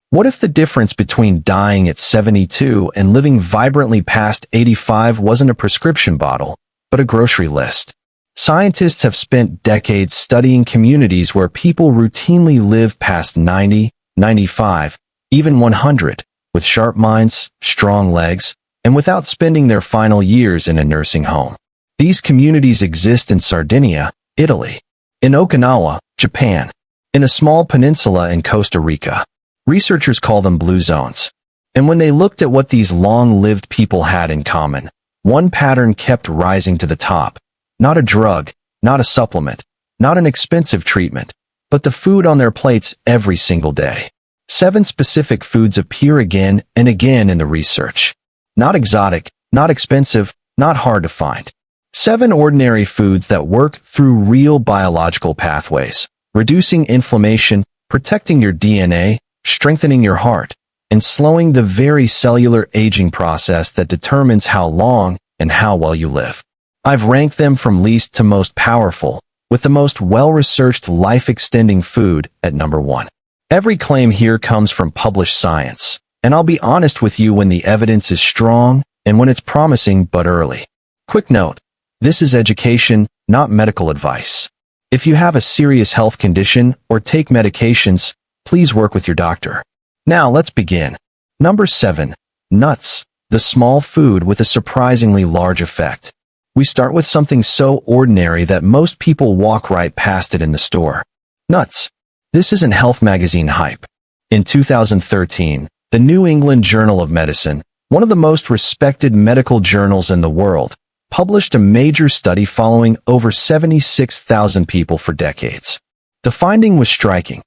What if the difference between dying at 72 and living vibrantly past 85 wasn't a prescription bottle, but a grocery list? Scientists have spent decades studying communities where people routinely live past 90, 95, even 100, with sharp minds, strong legs, and without spending their final years in a nursing home. These communities exist in Sardinia, Italy, in Okinawa, Japan, in a small peninsula in Costa Rica. Researchers call them blue zones. And when they looked at what these long-lived people had in common, one pattern kept rising to the top. Not a drug, not a supplement, not an expensive treatment, but the food on their plates every single day. 7 specific foods appear again and again in the research. Not exotic, not expensive, not hard to find. 7 ordinary foods that work through real biological pathways, reducing inflammation, protecting your DNA, strengthening your heart, and slowing the very cellular aging process that determines how long and how well you live. I've ranked them from least to most powerful, with the most well-researched life-extending food at number 1. Every claim here comes from published science, and I'll be honest with you when the evidence is strong and when it's promising but early. Quick note, this is education, not medical advice. If you have a serious health condition or take medications, please work with your doctor. Now let's begin. Number 7. Nuts, the small food with a surprisingly large effect. We start with something so ordinary that most people walk right past it in the store. Nuts. This isn't Health magazine hype. In 2013, the New England Journal of Medicine, one of the most respected medical journals in the world, published a major study following over 76,000 people for decades. The finding was striking.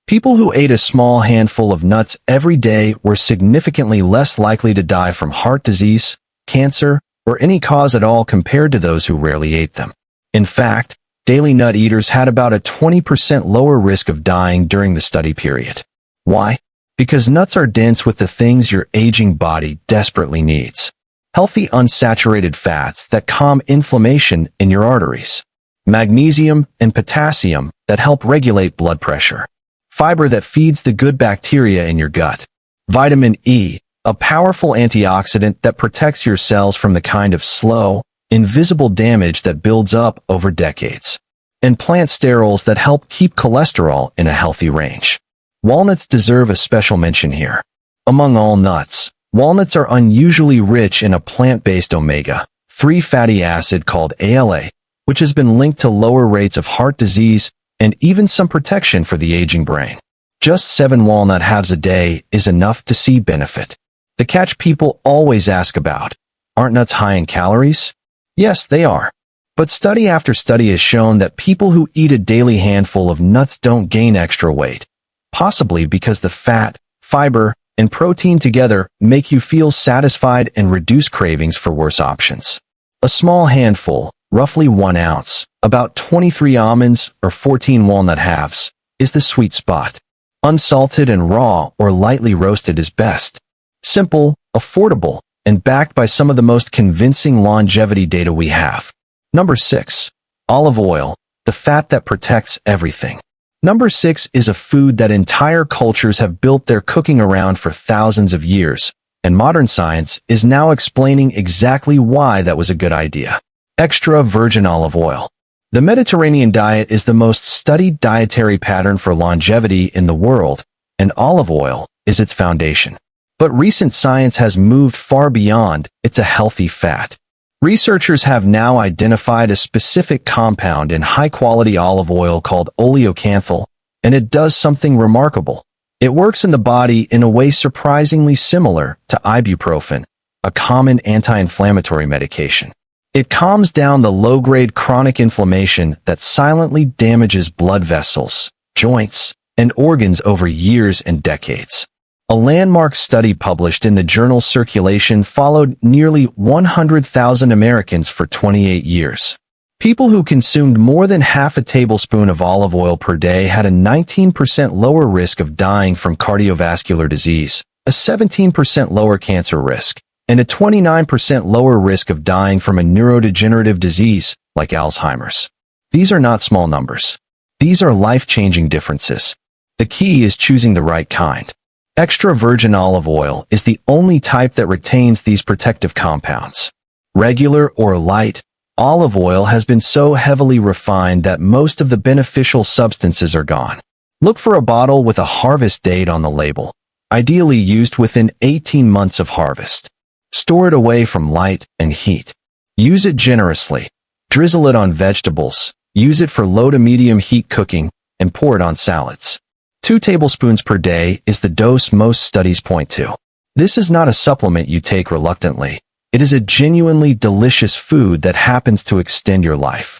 People who ate a small handful of nuts every day were significantly less likely to die from heart disease, cancer, or any cause at all compared to those who rarely ate them. In fact, daily nut eaters had about a 20% lower risk of dying during the study period. Why? Because nuts are dense with the things your aging body desperately needs. Healthy unsaturated fats that calm inflammation in your arteries. Magnesium and potassium that help regulate blood pressure. Fiber that feeds the good bacteria in your gut. Vitamin E, a powerful antioxidant that protects your cells from the kind of slow, invisible damage that builds up over decades. And plant sterols that help keep cholesterol in a healthy range. Walnuts deserve a special mention here. Among all nuts, walnuts are unusually rich in a plant-based omega-3 fatty acid called ALA, which has been linked to lower rates of heart disease and even some protection for the aging brain. Just 7 walnut halves a day is enough to see benefit. The catch people always ask about, aren't nuts high in calories? Yes, they are. But study after study has shown that people who eat a daily handful of nuts don't gain extra weight, possibly because the fat, fiber, and protein together make you feel satisfied and reduce cravings for worse options. A small handful, roughly 1 ounce, about 23 almonds or 14 walnut halves, is the sweet spot. Unsalted and raw or lightly roasted is best. Simple, affordable, and backed by some of the most convincing longevity data we have. Number 6. Olive oil, the fat that protects everything. Number 6 is a food that entire cultures have built their cooking around for thousands of years, and modern science is now explaining exactly why that was a good idea. Extra virgin olive oil. The Mediterranean diet is the most studied dietary pattern for longevity in the world, and olive oil is its foundation. But recent science has moved far beyond it's a healthy fat. Researchers have now identified a specific compound in high-quality olive oil called oleocanthal, and it does something remarkable. It works in the body in a way surprisingly similar to ibuprofen, a common anti-inflammatory medication. It calms down the low-grade chronic inflammation that silently damages blood vessels, joints, and organs over years and decades. A landmark study published in the journal Circulation followed nearly 100,000 Americans for 28 years. People who consumed more than half a tablespoon of olive oil per day had a 19% lower risk of dying from cardiovascular disease, a 17% lower cancer risk, and a 29% lower risk of dying from a neurodegenerative disease like Alzheimer's. These are not small numbers. These are life-changing differences. The key is choosing the right kind. Extra virgin olive oil is the only type that retains these protective compounds. Regular or light olive oil has been so heavily refined that most of the beneficial substances are gone. Look for a bottle with a harvest date on the label, ideally used within 18 months of harvest. Store it away from light and heat. Use it generously. Drizzle it on vegetables. Use it for low to medium heat cooking and pour it on salads. 2 tablespoons per day is the dose most studies point to. This is not a supplement you take reluctantly. It is a genuinely delicious food that happens to extend your life.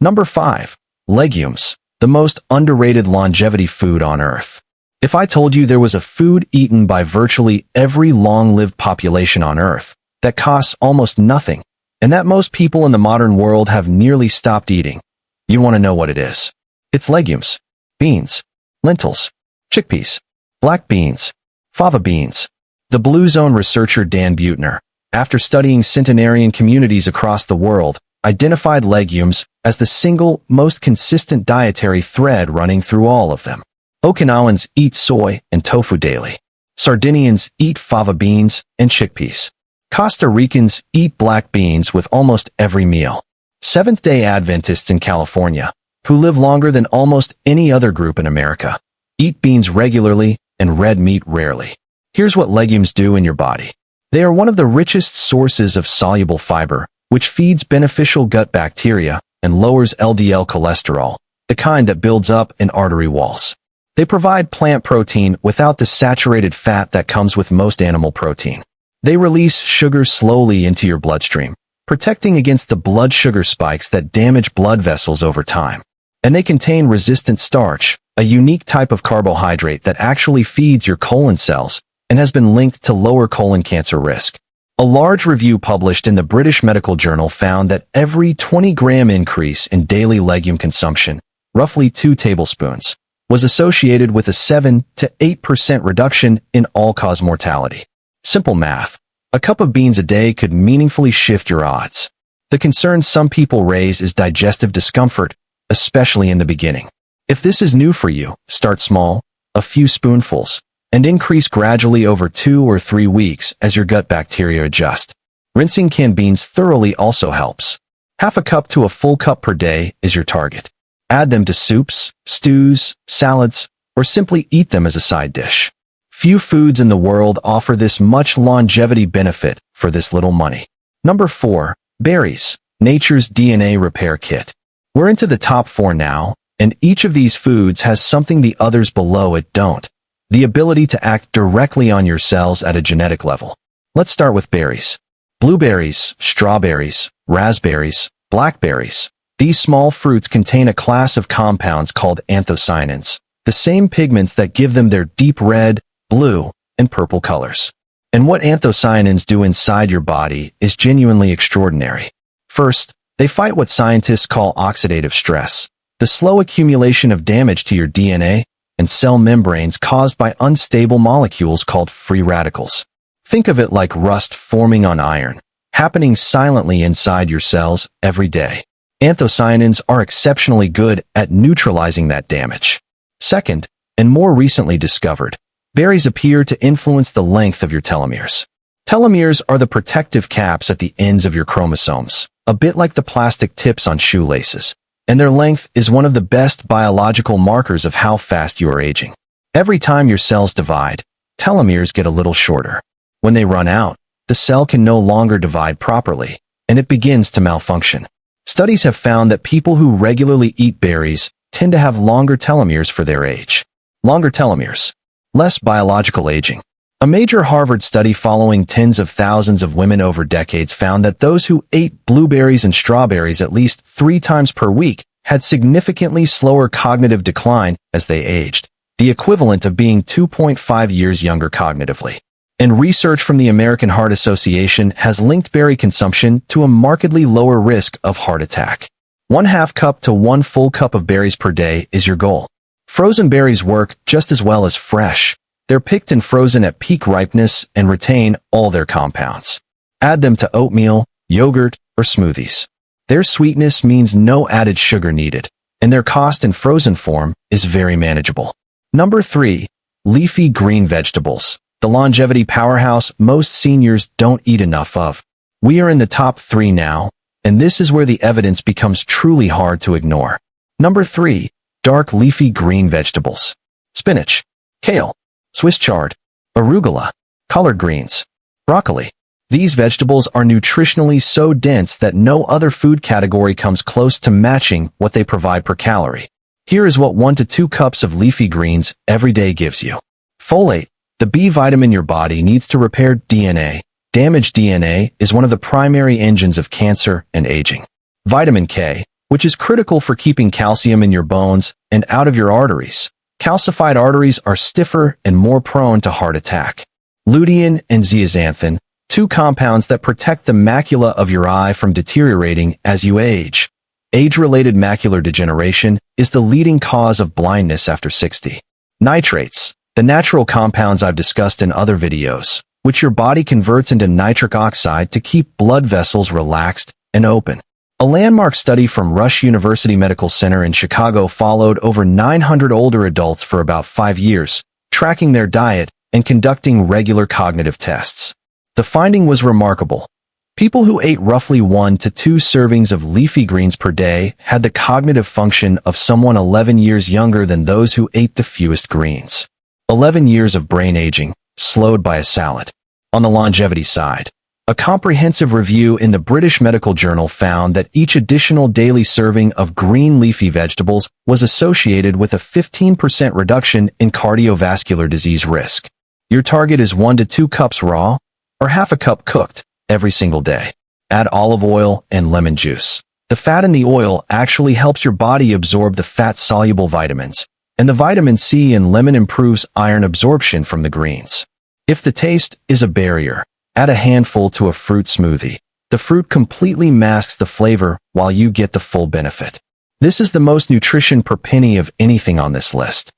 Number 5. Legumes, the most underrated longevity food on Earth. If I told you there was a food eaten by virtually every long-lived population on Earth that costs almost nothing, and that most people in the modern world have nearly stopped eating, you want to know what it is. It's legumes, beans, lentils, chickpeas, black beans, fava beans. The Blue Zone researcher Dan Buettner, after studying centenarian communities across the world, identified legumes as the single most consistent dietary thread running through all of them. Okinawans eat soy and tofu daily. Sardinians eat fava beans and chickpeas. Costa Ricans eat black beans with almost every meal. Seventh-day Adventists in California, who live longer than almost any other group in America, eat beans regularly and red meat rarely. Here's what legumes do in your body. They are one of the richest sources of soluble fiber, which feeds beneficial gut bacteria and lowers LDL cholesterol, the kind that builds up in artery walls. They provide plant protein without the saturated fat that comes with most animal protein. They release sugar slowly into your bloodstream, protecting against the blood sugar spikes that damage blood vessels over time. And they contain resistant starch, a unique type of carbohydrate that actually feeds your colon cells and has been linked to lower colon cancer risk. A large review published in the British Medical Journal found that every 20-gram increase in daily legume consumption, roughly 2 tablespoons, was associated with a 7 to 8% reduction in all-cause mortality. Simple math. A cup of beans a day could meaningfully shift your odds. The concern some people raise is digestive discomfort, especially in the beginning. If this is new for you, start small, a few spoonfuls, and increase gradually over 2 or 3 weeks as your gut bacteria adjust. Rinsing canned beans thoroughly also helps. Half a cup to a full cup per day is your target. Add them to soups, stews, salads, or simply eat them as a side dish. Few foods in the world offer this much longevity benefit for this little money. Number 4. Berries, nature's DNA repair kit. We're into the top 4 now, and each of these foods has something the others below it don't. The ability to act directly on your cells at a genetic level. Let's start with berries. Blueberries, strawberries, raspberries, blackberries. These small fruits contain a class of compounds called anthocyanins, the same pigments that give them their deep red, blue, and purple colors. And what anthocyanins do inside your body is genuinely extraordinary. First, they fight what scientists call oxidative stress, the slow accumulation of damage to your DNA and cell membranes caused by unstable molecules called free radicals. Think of it like rust forming on iron, happening silently inside your cells every day. Anthocyanins are exceptionally good at neutralizing that damage. Second, and more recently discovered, berries appear to influence the length of your telomeres. Telomeres are the protective caps at the ends of your chromosomes, a bit like the plastic tips on shoelaces, and their length is one of the best biological markers of how fast you are aging. Every time your cells divide, telomeres get a little shorter. When they run out, the cell can no longer divide properly, and it begins to malfunction. Studies have found that people who regularly eat berries tend to have longer telomeres for their age. Longer telomeres. Less biological aging. A major Harvard study following tens of thousands of women over decades found that those who ate blueberries and strawberries at least 3 times per week had significantly slower cognitive decline as they aged, the equivalent of being 2.5 years younger cognitively. And research from the American Heart Association has linked berry consumption to a markedly lower risk of heart attack. 1/2 cup to 1 full cup of berries per day is your goal. Frozen berries work just as well as fresh. They're picked and frozen at peak ripeness and retain all their compounds. Add them to oatmeal, yogurt, or smoothies. Their sweetness means no added sugar needed, and their cost in frozen form is very manageable. Number 3. Leafy green vegetables, the longevity powerhouse most seniors don't eat enough of. We are in the top 3 now, and this is where the evidence becomes truly hard to ignore. Number 3. Dark leafy green vegetables. Spinach, kale, Swiss chard, arugula, collard greens, broccoli. These vegetables are nutritionally so dense that no other food category comes close to matching what they provide per calorie. Here is what 1 to 2 cups of leafy greens every day gives you. Folate, the B vitamin your body needs to repair DNA. Damaged DNA is one of the primary engines of cancer and aging. Vitamin K, which is critical for keeping calcium in your bones and out of your arteries. Calcified arteries are stiffer and more prone to heart attack. Lutein and zeaxanthin, 2 compounds that protect the macula of your eye from deteriorating as you age. Age-related macular degeneration is the leading cause of blindness after 60. Nitrates, the natural compounds I've discussed in other videos, which your body converts into nitric oxide to keep blood vessels relaxed and open. A landmark study from Rush University Medical Center in Chicago followed over 900 older adults for about 5 years, tracking their diet and conducting regular cognitive tests. The finding was remarkable. People who ate roughly 1 to 2 servings of leafy greens per day had the cognitive function of someone 11 years younger than those who ate the fewest greens. 11 years of brain aging, slowed by a salad. On the longevity side, a comprehensive review in the British Medical Journal found that each additional daily serving of green leafy vegetables was associated with a 15% reduction in cardiovascular disease risk. Your target is 1 to 2 cups raw, or half a cup cooked, every single day. Add olive oil and lemon juice. The fat in the oil actually helps your body absorb the fat-soluble vitamins, and the vitamin C in lemon improves iron absorption from the greens. If the taste is a barrier, add a handful to a fruit smoothie. The fruit completely masks the flavor while you get the full benefit. This is the most nutrition per penny of anything on this list.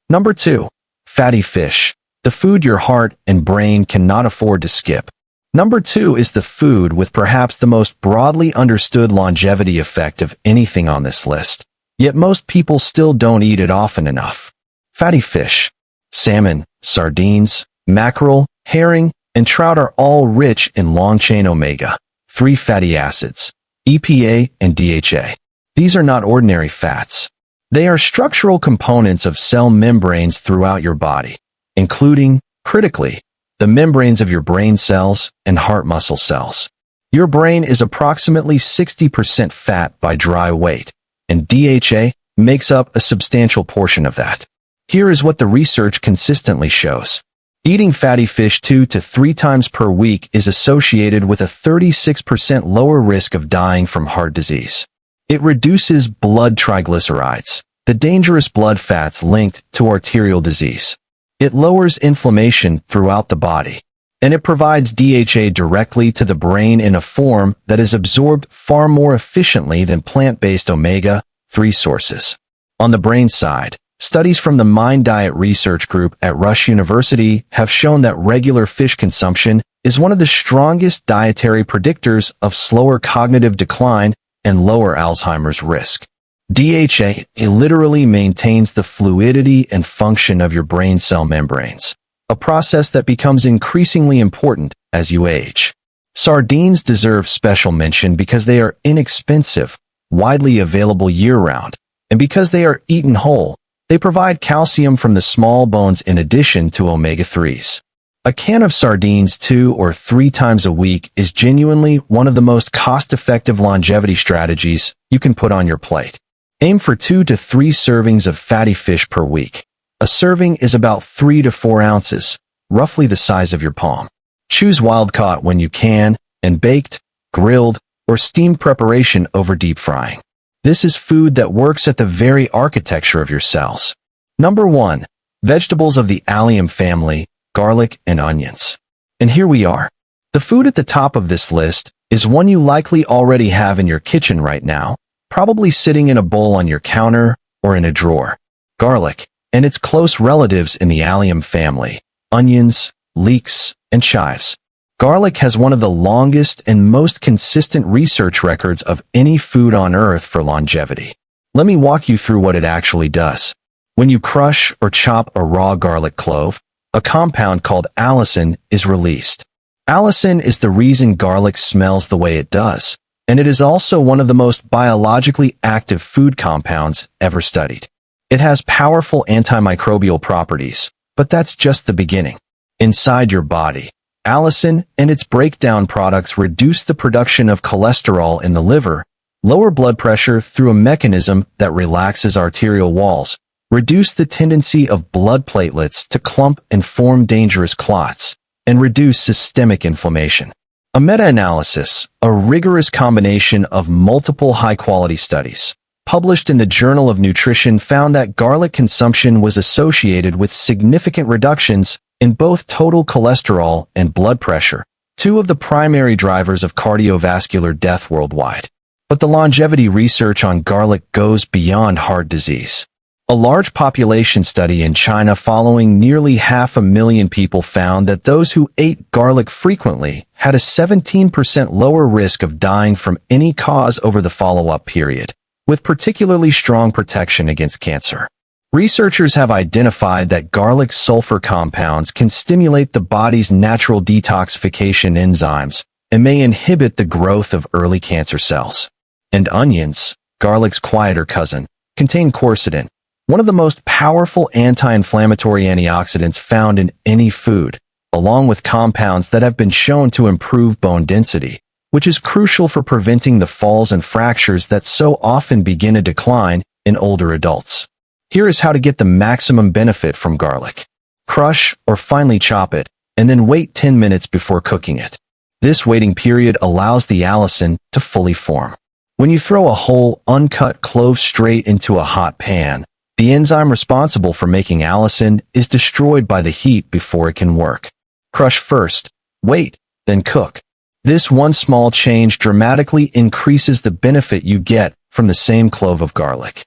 Number 2. Fatty fish, the food your heart and brain cannot afford to skip. Number 2 is the food with perhaps the most broadly understood longevity effect of anything on this list. Yet most people still don't eat it often enough. Fatty fish. Salmon, sardines, mackerel, herring, and trout are all rich in long-chain omega-3 fatty acids, EPA and DHA. These are not ordinary fats. They are structural components of cell membranes throughout your body, including, critically, the membranes of your brain cells and heart muscle cells. Your brain is approximately 60% fat by dry weight, and DHA makes up a substantial portion of that. Here is what the research consistently shows. Eating fatty fish 2 to 3 times per week is associated with a 36% lower risk of dying from heart disease. It reduces blood triglycerides, the dangerous blood fats linked to arterial disease. It lowers inflammation throughout the body, and it provides DHA directly to the brain in a form that is absorbed far more efficiently than plant-based omega-3 sources. On the brain side, studies from the Mind Diet Research Group at Rush University have shown that regular fish consumption is one of the strongest dietary predictors of slower cognitive decline and lower Alzheimer's risk. DHA literally maintains the fluidity and function of your brain cell membranes, a process that becomes increasingly important as you age. Sardines deserve special mention because they are inexpensive, widely available year-round, and because they are eaten whole. They provide calcium from the small bones in addition to omega-3s. A can of sardines 2 or 3 times a week is genuinely one of the most cost-effective longevity strategies you can put on your plate. Aim for 2 to 3 servings of fatty fish per week. A serving is about 3 to 4 ounces, roughly the size of your palm. Choose wild-caught when you can, and baked, grilled, or steamed preparation over deep frying. This is food that works at the very architecture of your cells. Number 1. Vegetables of the allium family, garlic and onions. And here we are. The food at the top of this list is one you likely already have in your kitchen right now, probably sitting in a bowl on your counter or in a drawer. Garlic, and its close relatives in the allium family, onions, leeks, and chives. Garlic has one of the longest and most consistent research records of any food on Earth for longevity. Let me walk you through what it actually does. When you crush or chop a raw garlic clove, a compound called allicin is released. Allicin is the reason garlic smells the way it does, and it is also one of the most biologically active food compounds ever studied. It has powerful antimicrobial properties, but that's just the beginning. Inside your body, allicin and its breakdown products reduce the production of cholesterol in the liver, lower blood pressure through a mechanism that relaxes arterial walls, reduce the tendency of blood platelets to clump and form dangerous clots, and reduce systemic inflammation. A meta-analysis, a rigorous combination of multiple high-quality studies, published in the Journal of Nutrition found that garlic consumption was associated with significant reductions in both total cholesterol and blood pressure, two of the primary drivers of cardiovascular death worldwide. But the longevity research on garlic goes beyond heart disease. A large population study in China following nearly 500,000 people found that those who ate garlic frequently had a 17% lower risk of dying from any cause over the follow-up period, with particularly strong protection against cancer. Researchers have identified that garlic's sulfur compounds can stimulate the body's natural detoxification enzymes and may inhibit the growth of early cancer cells. And onions, garlic's quieter cousin, contain quercetin, one of the most powerful anti-inflammatory antioxidants found in any food, along with compounds that have been shown to improve bone density, which is crucial for preventing the falls and fractures that so often begin a decline in older adults. Here is how to get the maximum benefit from garlic. Crush or finely chop it, and then wait 10 minutes before cooking it. This waiting period allows the allicin to fully form. When you throw a whole, uncut clove straight into a hot pan, the enzyme responsible for making allicin is destroyed by the heat before it can work. Crush first, wait, then cook. This one small change dramatically increases the benefit you get from the same clove of garlic.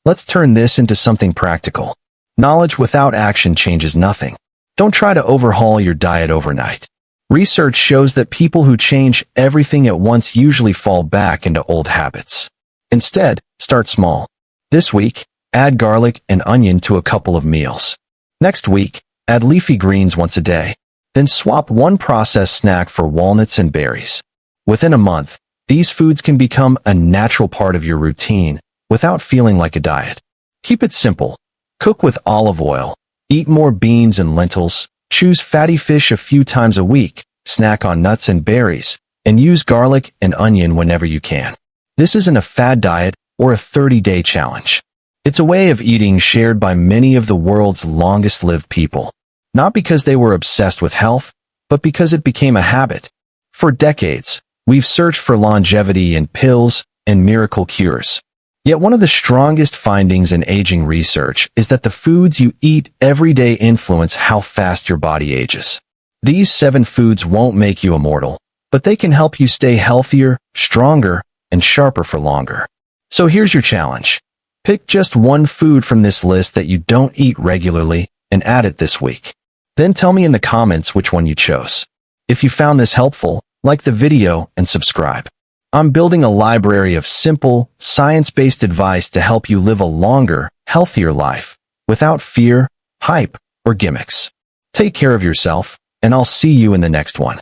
Let's turn this into something practical. Knowledge without action changes nothing. Don't try to overhaul your diet overnight. Research shows that people who change everything at once usually fall back into old habits. Instead, start small. This week, add garlic and onion to a couple of meals. Next week, add leafy greens once a day. Then swap one processed snack for walnuts and berries. Within a month, these foods can become a natural part of your routine without feeling like a diet. Keep it simple. Cook with olive oil. Eat more beans and lentils. Choose fatty fish a few times a week. Snack on nuts and berries. And use garlic and onion whenever you can. This isn't a fad diet or a 30-day challenge. It's a way of eating shared by many of the world's longest-lived people. Not because they were obsessed with health, but because it became a habit. For decades, we've searched for longevity in pills and miracle cures. Yet one of the strongest findings in aging research is that the foods you eat every day influence how fast your body ages. These 7 foods won't make you immortal, but they can help you stay healthier, stronger, and sharper for longer. So here's your challenge. Pick just one food from this list that you don't eat regularly and add it this week. Then tell me in the comments which one you chose. If you found this helpful, like the video and subscribe. I'm building a library of simple, science-based advice to help you live a longer, healthier life without fear, hype, or gimmicks. Take care of yourself, and I'll see you in the next one.